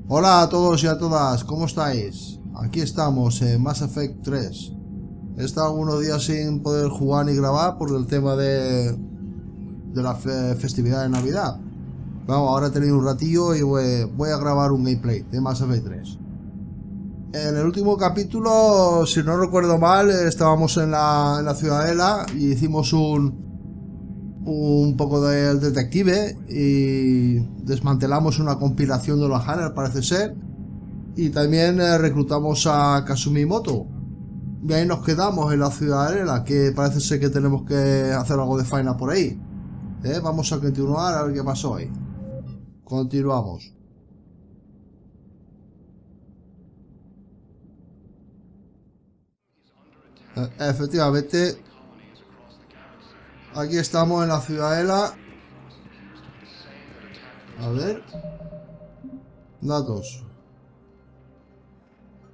Hola a todos y a todas, ¿cómo estáis? Aquí estamos en Mass Effect 3. He estado algunos días sin poder jugar ni grabar por el tema de la festividad de Navidad. Vamos, ahora he tenido un ratillo y voy a grabar un gameplay de Mass Effect 3. En el último capítulo, si no recuerdo mal, estábamos en la Ciudadela y hicimos un poco del detective y desmantelamos una compilación de los Hanner, parece ser. Y también reclutamos a Kasumimoto. Y ahí nos quedamos en la Ciudadela, que parece ser que tenemos que hacer algo de faena por ahí. Vamos a continuar a ver qué pasó hoy. Continuamos. Efectivamente, aquí estamos en la Ciudadela. A ver. Datos.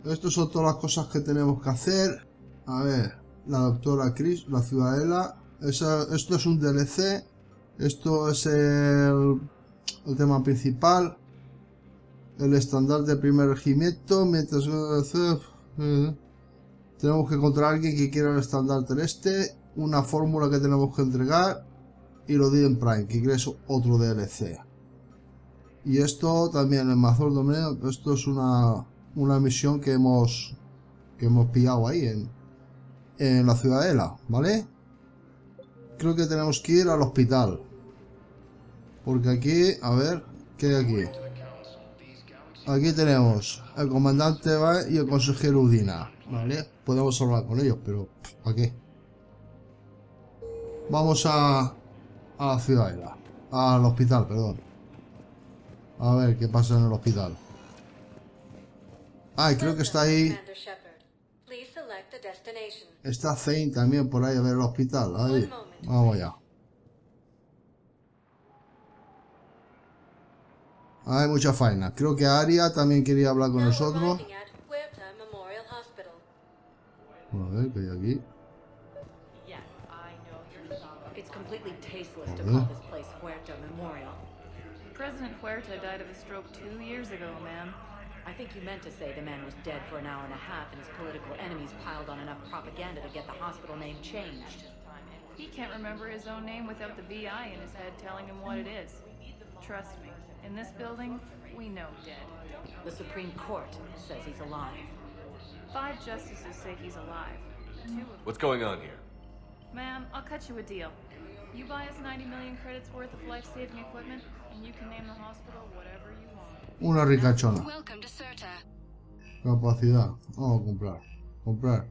Estas son todas las cosas que tenemos que hacer. A ver, la doctora Krios, la Ciudadela. Esto es un DLC. Esto es el tema principal. El estándar del primer regimiento. Mientras tenemos que encontrar a alguien que quiera el estandarte del este. Una fórmula que tenemos que entregar. Y lo di en Prime, que es otro DLC. Y esto también, el Mazor Dominio. Esto es una misión que hemos pillado ahí en la Ciudadela, ¿vale? Creo que tenemos que ir al hospital. Porque aquí, a ver, ¿qué hay aquí? Aquí tenemos el comandante Va y el consejero Udina, ¿vale? Podemos hablar con ellos, pero ¿para qué? Vamos a la Ciudadela, al hospital, perdón. A ver qué pasa en el hospital. Ay, creo que está ahí. Está Thane también por ahí a ver el hospital. Ahí. Vamos allá. Hay mucha faena. Creo que Aria también quería hablar con nosotros. A ver, ¿qué hay aquí? President Huerta died of a stroke 2 years ago, ma'am. I think you meant to say the man was dead for an hour and a half and his political enemies piled on enough propaganda to get the hospital name changed. He can't remember his own name without the VI in his head telling him what it is. Trust me, in this building, we know dead. The Supreme Court says he's alive. 5 justices say he's alive. 2 of What's going on here? Ma'am, I'll cut you a deal. You buy us 90 million credits worth of life-saving equipment, and you can name the hospital whatever you want. Una ricachona. Welcome to Certa. Capacidad. Vamos a comprar. Comprar.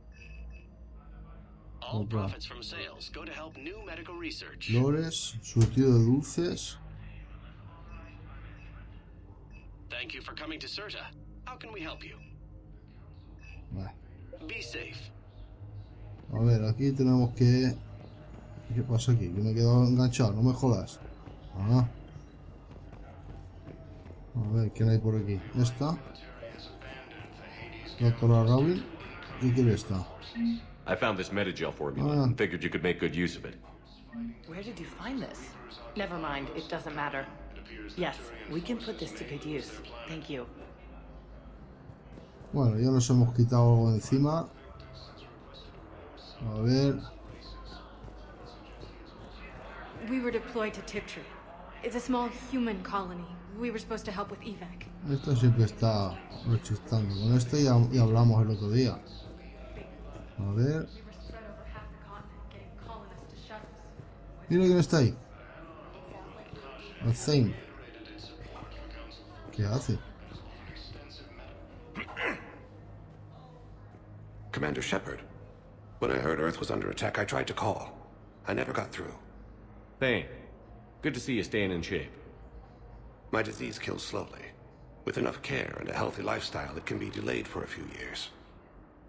All profits from sales go to help new medical research. Flores. Surtido de dulces. Thank you for coming to Certa. How can we help you? Vale. Be safe. A ver, aquí tenemos que... ¿Qué pasa aquí? Que me he quedado enganchado, no me jodas. Ah. A ver, ¿qué hay por aquí? Esta. Doctora Robin. ¿Y qué es esta? I found this Metagel formula and figured you could make good use of it. Where did you find this? Never mind, it doesn't matter. Yes, we can put this to good use. Thank you. Bueno, ya nos hemos quitado algo encima. A ver. We were deployed to Tiptree. It's a small human colony. We were supposed to help with evac. Esto siempre está rechistando. Con este ya hablamos el otro día. A ver. We were spread over half the continent, getting colonists to shuttles. Mira quién está ahí. El Thane. ¿Qué hace? Commander Shepard. When I heard Earth was under attack, I tried to call. I never got through. Thane, good to see you staying in shape. My disease kills slowly. With enough care and a healthy lifestyle, it can be delayed for a few years.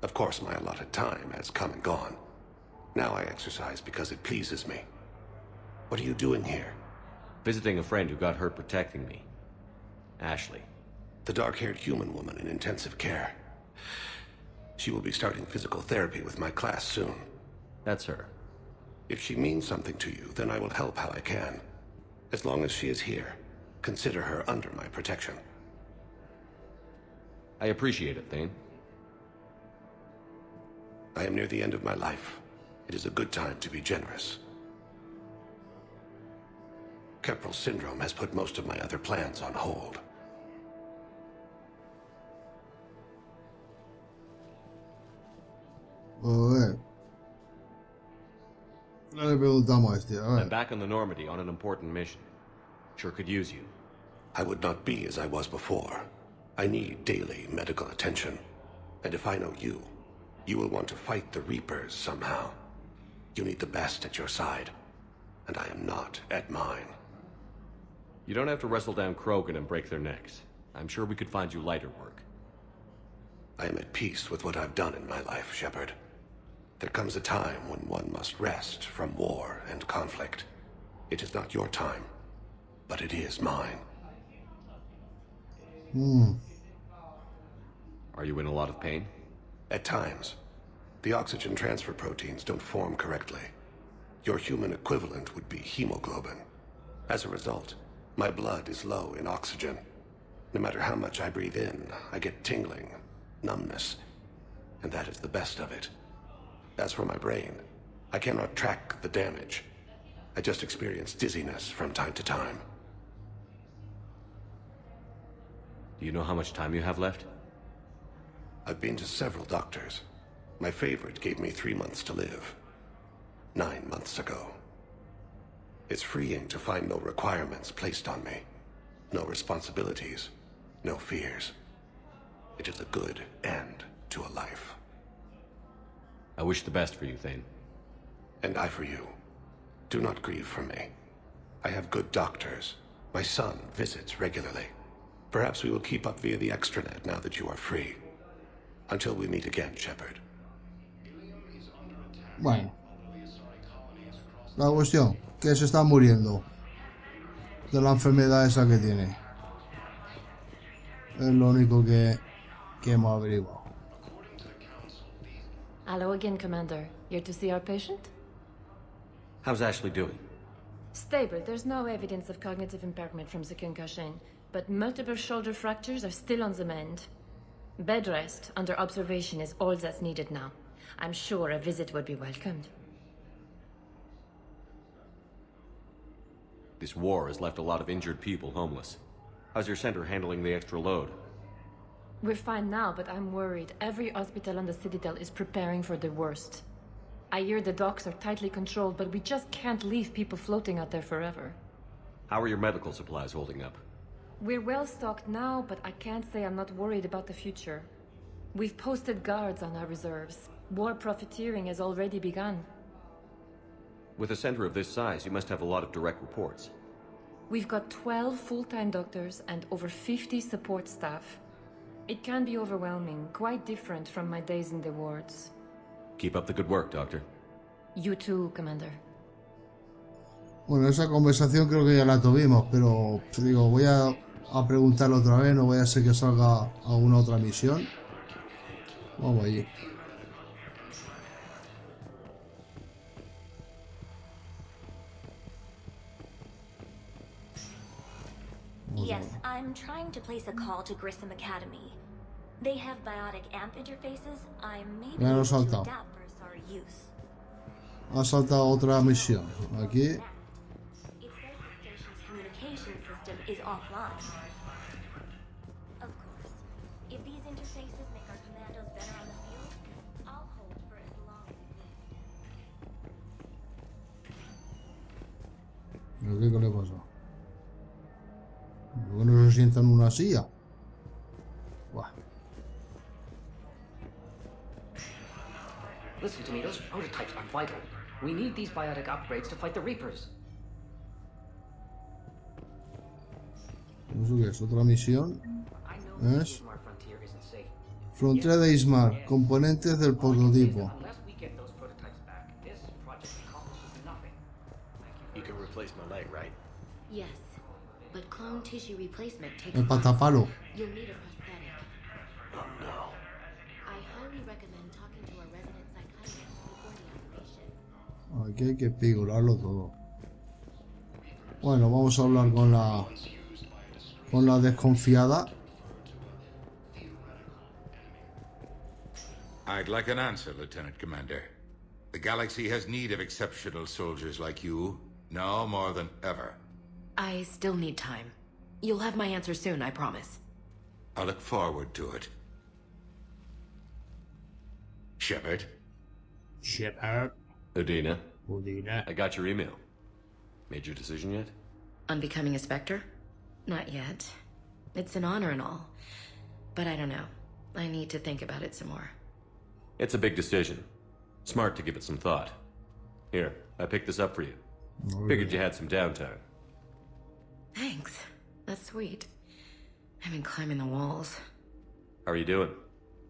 Of course, my allotted time has come and gone. Now I exercise because it pleases me. What are you doing here? Visiting a friend who got hurt protecting me. Ashley. The dark-haired human woman in intensive care. She will be starting physical therapy with my class soon. That's her. If she means something to you, then I will help how I can. As long as she is here, consider her under my protection. I appreciate it, Thane. I am near the end of my life. It is a good time to be generous. Keprel syndrome has put most of my other plans on hold. Joder. No le preguntamos a este, a I'm ver. back on the Normandy on an important mission. Sure could use you. I would not be as I was before. I need daily medical attention. And if I know you, you will want to fight the Reapers somehow. You need the best at your side. And I am not at mine. You don't have to wrestle down Krogan and break their necks. I'm sure we could find you lighter work. I am at peace with what I've done in my life, Shepard. There comes a time when one must rest from war and conflict. It is not your time, but it is mine. Are you in a lot of pain? At times. The oxygen transfer proteins don't form correctly. Your human equivalent would be hemoglobin. As a result, my blood is low in oxygen. No matter how much I breathe in, I get tingling, numbness, and that is the best of it. As for my brain, I cannot track the damage. I just experience dizziness from time to time. Do you know how much time you have left? I've been to several doctors. My favorite gave me 3 months to live. 9 months ago. It's freeing to find no requirements placed on me. No responsibilities. No fears. It is a good end to a life. I wish the best for you, Thane. And I for you. Do not grieve for me. I have good doctors. My son visits regularly. Perhaps we will keep up via the extranet now that you are free. Until we meet again, Shepard. Bueno. La cuestión, que se está muriendo de la enfermedad esa que tiene. Es lo único que hemos averiguado. Hello again, Commander. Here to see our patient? How's Ashley doing? Stable. There's no evidence of cognitive impairment from the concussion, but multiple shoulder fractures are still on the mend. Bed rest under observation is all that's needed now. I'm sure a visit would be welcomed. This war has left a lot of injured people homeless. How's your center handling the extra load? We're fine now, but I'm worried. Every hospital on the Citadel is preparing for the worst. I hear the docks are tightly controlled, but we just can't leave people floating out there forever. How are your medical supplies holding up? We're well stocked now, but I can't say I'm not worried about the future. We've posted guards on our reserves. War profiteering has already begun. With a center of this size, you must have a lot of direct reports. We've got 12 full-time doctors and over 50 support staff. It can be overwhelming, quite different from my days in the wards. Keep up the good work, Doctor. You too, Commander. Bueno, esa conversación creo que ya la tuvimos, pero digo, voy a preguntarlo otra vez, no voy a hacer que salga alguna otra misión. Vamos allí. Yes, I'm trying to place a call to Grissom Academy. They have biotic AMP interfaces. I may be able to adapt for SR use. Ha saltado otra misión. Aquí. It says the station's communication system is offline. Of course, if these interfaces make our commandos better on the field, I'll hold for as long as ¿Qué needed. le pasa? ¿Por qué no se sienta en una silla? Buah. Listen to me, those prototypes are vital. We need these biotic upgrades to fight the Reapers. ¿Eso qué es? ¿Otra misión? I know the ¿Es? Ismar frontier isn't safe. Frontera de Ismar. Componentes del prototipo. Unless we get those prototypes back, this project accomplishes nothing. You can replace my leg, right? Yes, but clone tissue replacement takes El patapalo. You'll need a prosthetic. Oh no. I highly recommend talking to a resident psychiatrist before the operation. Aquí hay que figurarlo todo. Bueno, vamos a hablar con la desconfiada. I'd like an answer, Lieutenant Commander. The galaxy has need of exceptional soldiers like you, now more than ever. I still need time. You'll have my answer soon, I promise. I look forward to it. Shepard? Shepard. Udina. Udina. I got your email. Made your decision yet? On becoming a Spectre? Not yet. It's an honor and all. But I don't know. I need to think about it some more. It's a big decision. Smart to give it some thought. Here, I picked this up for you. Figured you had some downtime. Thanks. That's sweet. I've been climbing the walls. How are you doing?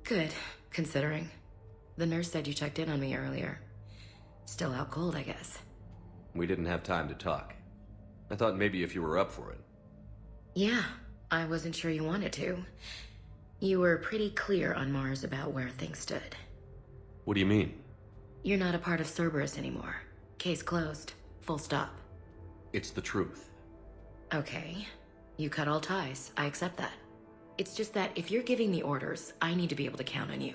Good, considering. The nurse said you checked in on me earlier. Still out cold, I guess. We didn't have time to talk. I thought maybe if you were up for it. Yeah, I wasn't sure you wanted to. You were pretty clear on Mars about where things stood. What do you mean? You're not a part of Cerberus anymore. Case closed. Full stop. It's the truth. Okay. You cut all ties. I accept that. It's just that if you're giving the orders, I need to be able to count on you.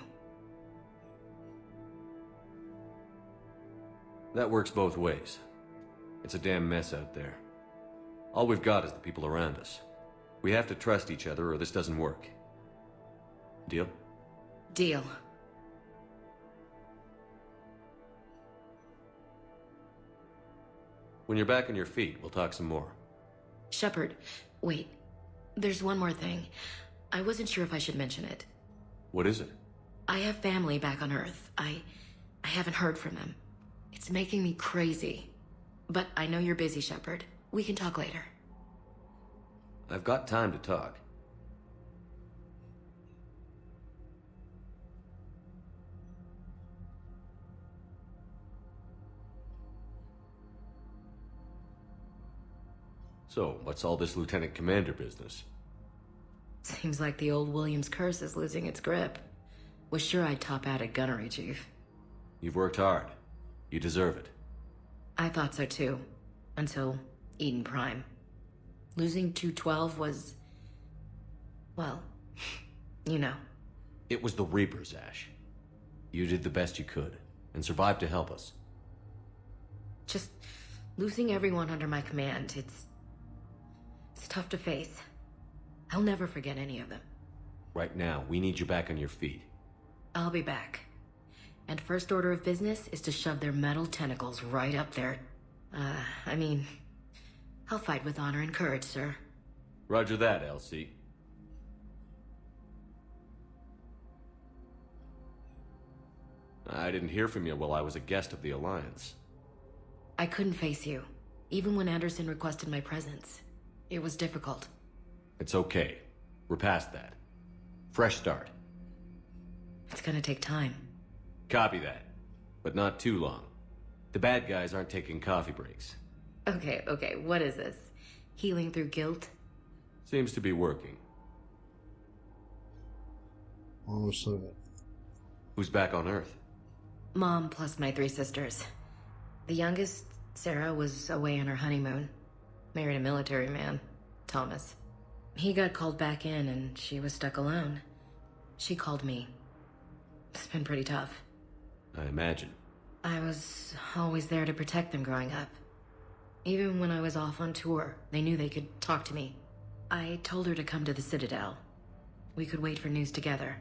That works both ways. It's a damn mess out there. All we've got is the people around us. We have to trust each other or this doesn't work. Deal? Deal. When you're back on your feet, we'll talk some more. Shepard, wait. There's one more thing. I wasn't sure if I should mention it. What is it? I have family back on Earth. I haven't heard from them. It's making me crazy. But I know you're busy, Shepard. We can talk later. I've got time to talk. So, what's all this Lieutenant Commander business? Seems like the old Williams curse is losing its grip. Was sure I'd top out at gunnery, Chief. You've worked hard. You deserve it. I thought so too. Until Eden Prime. Losing 212 was... well, you know. It was the Reapers, Ash. You did the best you could, and survived to help us. Just losing everyone under my command, it's tough to face. I'll never forget any of them. Right now, we need you back on your feet. I'll be back. And first order of business is to shove their metal tentacles right up there. I mean, I'll fight with honor and courage, sir. Roger that, LC. I didn't hear from you while I was a guest of the Alliance. I couldn't face you, even when Anderson requested my presence. It was difficult. It's okay. We're past that. Fresh start. It's gonna take time. Copy that. But not too long. The bad guys aren't taking coffee breaks. Okay, what is this? Healing through guilt? Seems to be working. Also, Who's back on Earth? Mom plus my 3 sisters. The youngest, Sarah, was away on her honeymoon. Married a military man, Thomas. He got called back in and she was stuck alone. She called me. It's been pretty tough. I imagine. I was always there to protect them growing up. Even when I was off on tour, they knew they could talk to me. I told her to come to the Citadel. We could wait for news together.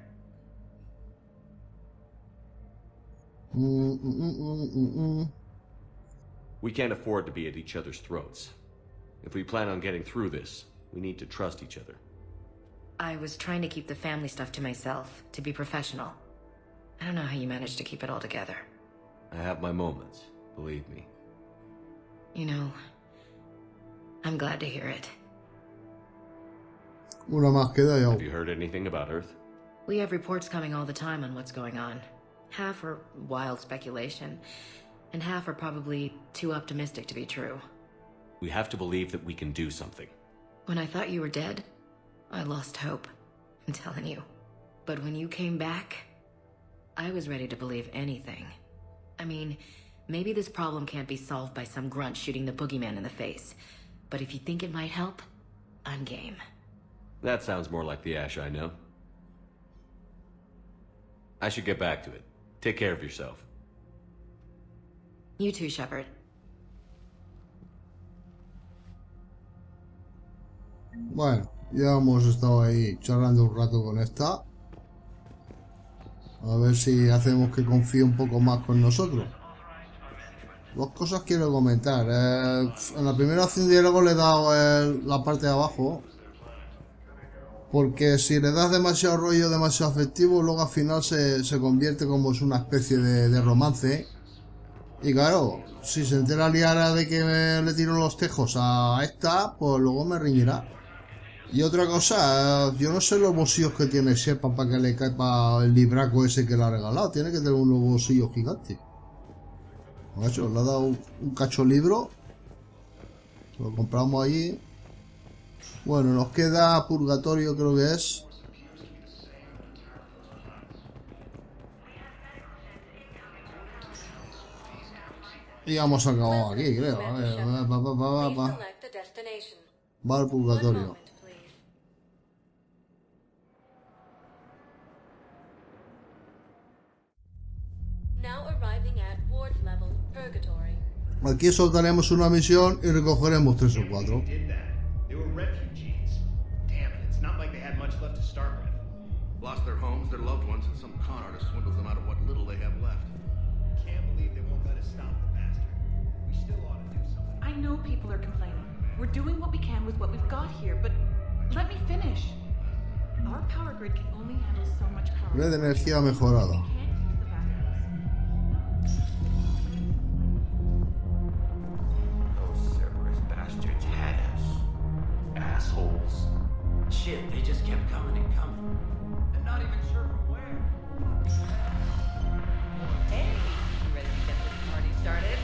We can't afford to be at each other's throats. If we plan on getting through this, we need to trust each other. I was trying to keep the family stuff to myself, to be professional. I don't know how you managed to keep it all together. I have my moments, believe me. You know, I'm glad to hear it. una más queda y Have you heard anything about Earth? We have reports coming all the time on what's going on. Half are wild speculation, and half are probably too optimistic to be true. We have to believe that we can do something. When I thought you were dead, I lost hope. I'm telling you. But when you came back, I was ready to believe anything. I mean, maybe this problem can't be solved by some grunt shooting the boogeyman in the face. But if you think it might help, I'm game. That sounds more like the Ash I know. I should get back to it. Take care of yourself. You too, Shepard. Bueno, ya hemos estado ahí charlando un rato con esta. A ver si hacemos que confíe un poco más con nosotros. Dos cosas quiero comentar. En la primera acción de diálogo le he dado la parte de abajo. Porque si le das demasiado rollo, demasiado afectivo, luego al final se convierte como es una especie de romance. Y claro, si se entera Liara de que le tiro los tejos a esta, pues luego me riñirá. Y otra cosa, yo no sé los bolsillos que tiene Shepard para que le caiga el libraco ese que le ha regalado. Tiene que tener unos bolsillos gigantes. Macho, le ha dado un cacho libro. Lo compramos allí. Bueno, nos queda Purgatorio, creo que es. Y hemos acabado aquí, creo. A ver, va al Purgatorio. Aquí soltaremos una misión y recogeremos 3 o 4. Lost their homes, their loved ones, and some con artist swindles them out of what little they have left. Can't believe they won't let us stop the bastard. We still ought to do something. I know people are complaining. We're doing what we can with what we've got here, but let me finish. Our power grid can only handle so much power. Red de energía mejorada. Those Cerberus bastards had us. Assholes. Shit, they just kept coming and coming. And not even sure from where. Hey, you ready to get this party started?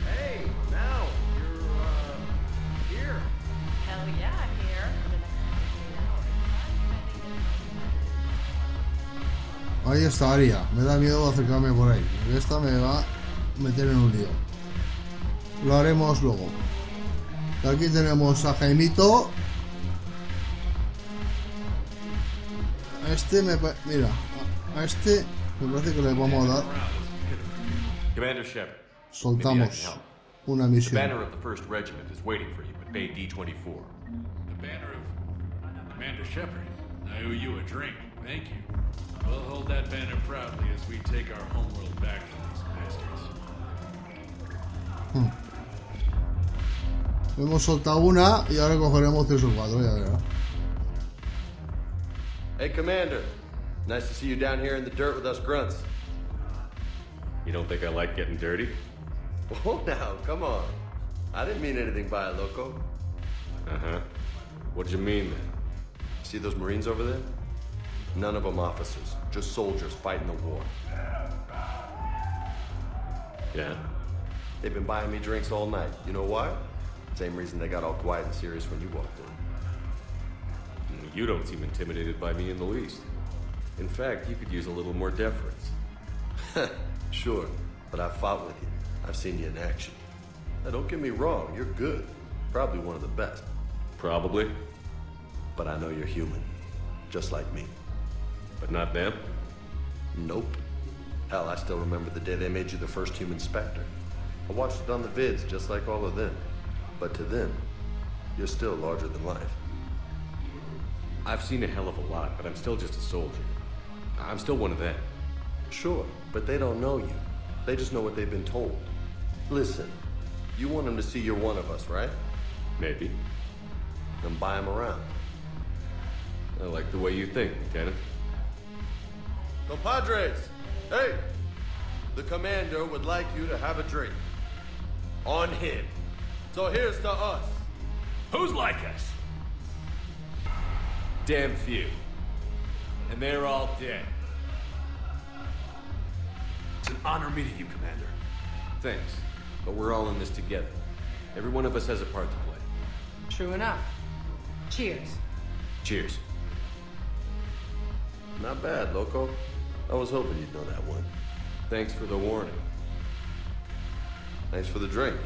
Hey, now, you're, here. Hell yeah, I'm here. For the next 8 hours. Ahí está Aria. Me da miedo acercarme por ahí. Porque esta me va a meter en un lío. Lo haremos luego. Aquí tenemos a Jaimito. A este mira, a este me parece que le vamos a dar. Commander Shepard. Soltamos una misión. The banner of the 1st Regiment is waiting for you at Bay D-24. The banner of Commander Shepard. I owe you a drink. Thank you. We'll hold that banner proudly as we take our homeworld back from these bastards. Hemos soltado una y ahora cogeremos 3 o 4, ya verás. Hey, Commander. Nice to see you down here in the dirt with us grunts. You don't think I like getting dirty? Oh, now, come on. I didn't mean anything by it, Loco. Uh-huh. What did you mean, then? See those Marines over there? None of them officers, just soldiers fighting the war. Yeah? They've been buying me drinks all night. You know why? Same reason they got all quiet and serious when you walked in. You don't seem intimidated by me in the least. In fact, you could use a little more deference. Sure, but I've fought with you. I've seen you in action. Now, don't get me wrong, you're good. Probably one of the best. Probably. But I know you're human. Just like me. But not them? Nope. Hell, I still remember the day they made you the first human Spectre. I watched it on the vids, just like all of them. But to them, you're still larger than life. I've seen a hell of a lot, but I'm still just a soldier. I'm still one of them. Sure, but they don't know you. They just know what they've been told. Listen, you want them to see you're one of us, right? Maybe. Then buy them around. I like the way you think, Lieutenant. Compadres! Hey! The commander would like you to have a drink. On him. So here's to us. Who's like us? Damn few. And they're all dead. It's an honor meeting you, Commander. Thanks. But we're all in this together. Every one of us has a part to play. True enough. Cheers. Cheers. Not bad, Loco. I was hoping you'd know that one. Thanks for the warning. Thanks for the drink.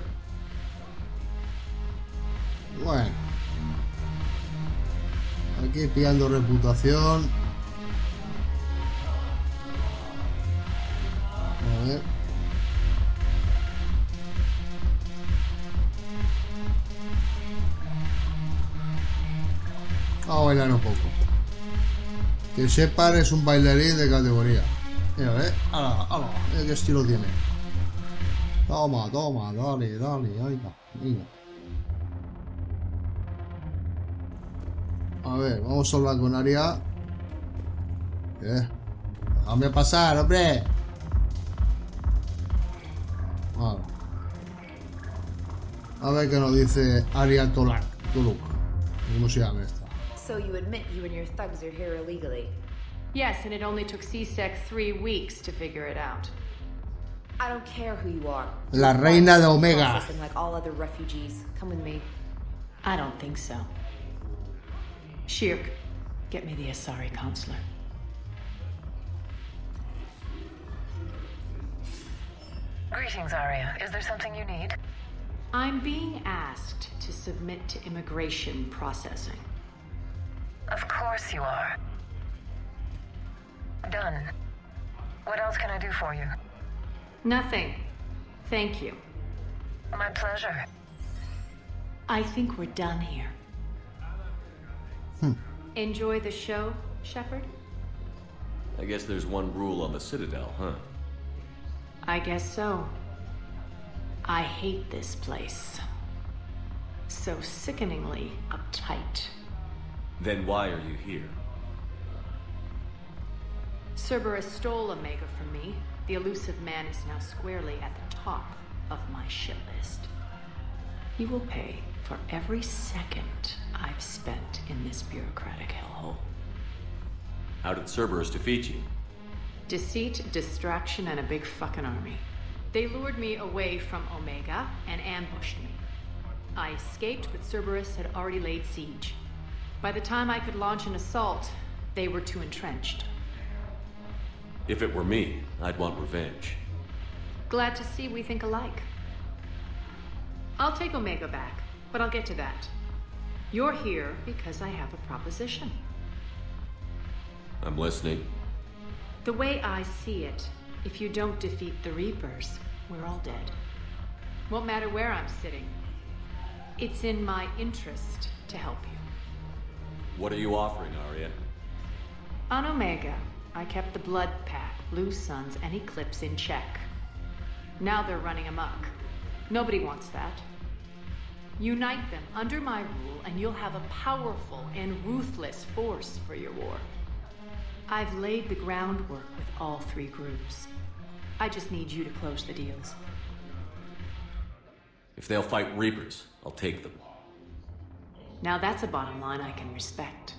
Bueno. Aquí pillando reputación. Vamos a bailar un poco. Que Shepard es un bailarín de categoría. Mira, ¡Hala! Mira qué estilo tiene. Toma, dale, ahí va. Venga. A ver, vamos a hablar con Aria. Déjame pasar, hombre. Vale. A ver qué nos dice Aria T'Loak. ¿Cómo se llama esta? So you admit you and your thugs are here illegally? Yes, and it only took CSEC 3 weeks to figure it out. I don't care who you are. La reina de Omega. Processing like all other refugees. Come with me. I don't think so. Shirk, get me the Asari consular. Greetings, Aria. Is there something you need? I'm being asked to submit to immigration processing. Of course you are. Done. What else can I do for you? Nothing. Thank you. My pleasure. I think we're done here. Enjoy the show, Shepard? I guess there's one rule on the Citadel, huh? I guess so. I hate this place. So sickeningly uptight. Then why are you here? Cerberus stole Omega from me. The elusive man is now squarely at the top of my shit list. He will pay for every second I've spent in this bureaucratic hellhole. How did Cerberus defeat you? Deceit, distraction, and a big fucking army. They lured me away from Omega and ambushed me. I escaped, but Cerberus had already laid siege. By the time I could launch an assault, they were too entrenched. If it were me, I'd want revenge. Glad to see we think alike. I'll take Omega back, but I'll get to that. You're here because I have a proposition. I'm listening. The way I see it, if you don't defeat the Reapers, we're all dead. Won't matter where I'm sitting. It's in my interest to help you. What are you offering, Aria? On Omega, I kept the Blood Pack, Blue Suns, and Eclipse in check. Now they're running amok. Nobody wants that. Unite them under my rule, and you'll have a powerful and ruthless force for your war. I've laid the groundwork with all three groups. I just need you to close the deals. If they'll fight Reapers, I'll take them. Now that's a bottom line I can respect.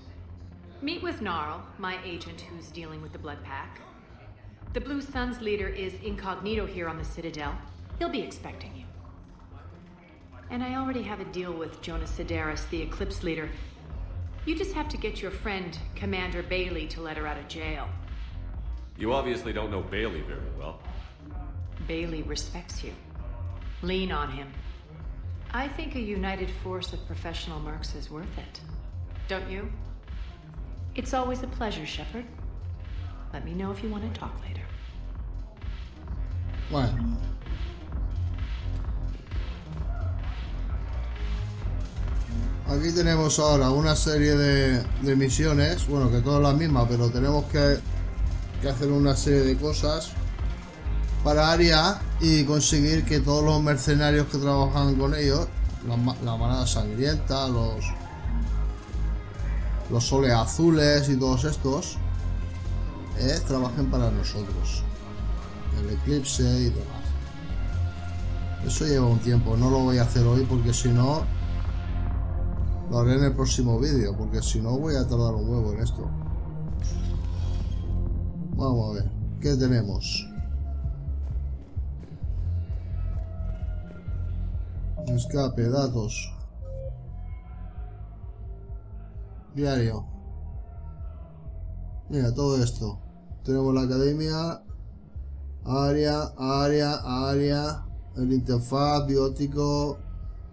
Meet with Gnarl, my agent who's dealing with the Blood Pack. The Blue Suns leader is incognito here on the Citadel. He'll be expecting you. And I already have a deal with Jonas Sidaris, the Eclipse leader. You just have to get your friend, Commander Bailey, to let her out of jail. You obviously don't know Bailey very well. Bailey respects you. Lean on him. I think a united force of professional mercs is worth it. Don't you? It's always a pleasure, Shepard. Let me know if you want to talk later. Bueno. Aquí tenemos ahora una serie de misiones, bueno, que todas las mismas, pero tenemos que hacer una serie de cosas para Aria y conseguir que todos los mercenarios que trabajan con ellos, la manada sangrienta, los soles azules y todos estos, trabajen para nosotros. El eclipse y demás. Eso lleva un tiempo, no lo voy a hacer hoy porque si no... Lo haré en el próximo vídeo, porque si no voy a tardar un huevo en esto. Vamos a ver, ¿qué tenemos? Escape, datos. Diario. Mira, todo esto. Tenemos la academia. Aria. El interfaz, biótico.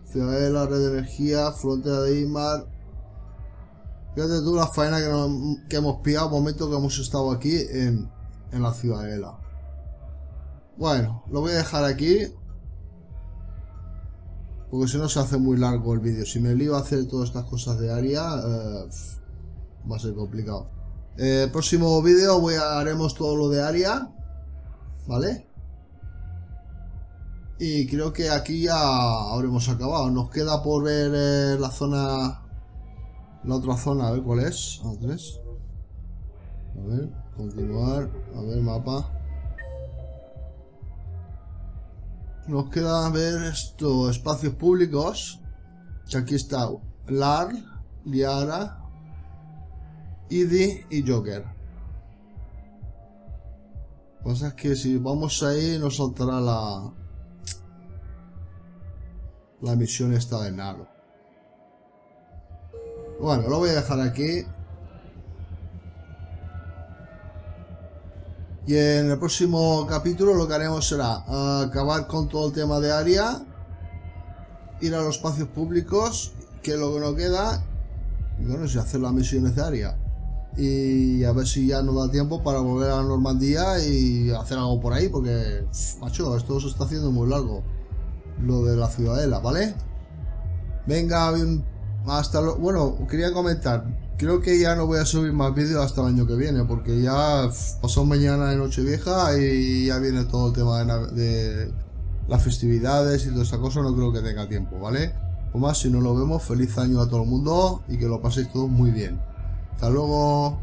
Ciudadela, red de energía, frontera de Ismar. Fíjate tú la faena que hemos pillado al momento que hemos estado aquí en la Ciudadela. Bueno, lo voy a dejar aquí. Porque si no se hace muy largo el vídeo. Si me lío a hacer todas estas cosas de Aria, va a ser complicado. Próximo vídeo haremos todo lo de Aria, ¿vale? Y creo que aquí ya habremos acabado. Nos queda por ver la zona, la otra zona, a ver cuál es. A ver, continuar, a ver mapa. Nos queda ver esto, espacios públicos. Que aquí está Lar, Liara, Idi y Joker. Cosa es que si vamos ahí nos saltará la misión esta de Naro. Bueno, lo voy a dejar aquí. Y en el próximo capítulo lo que haremos será acabar con todo el tema de Aria, ir a los espacios públicos, que es lo que nos queda, y bueno, si hacer las misiones de Aria. Y a ver si ya nos da tiempo para volver a la Normandía y hacer algo por ahí, porque, macho, esto se está haciendo muy largo, lo de la Ciudadela, ¿vale? Venga, bien, hasta lo... Bueno, quería comentar, creo que ya no voy a subir más vídeos hasta el año que viene, porque ya pasó mañana de Nochevieja y ya viene todo el tema de las festividades y toda esta cosa, no creo que tenga tiempo, ¿vale? O más, si no lo vemos, feliz año a todo el mundo y que lo paséis todos muy bien. Hasta luego.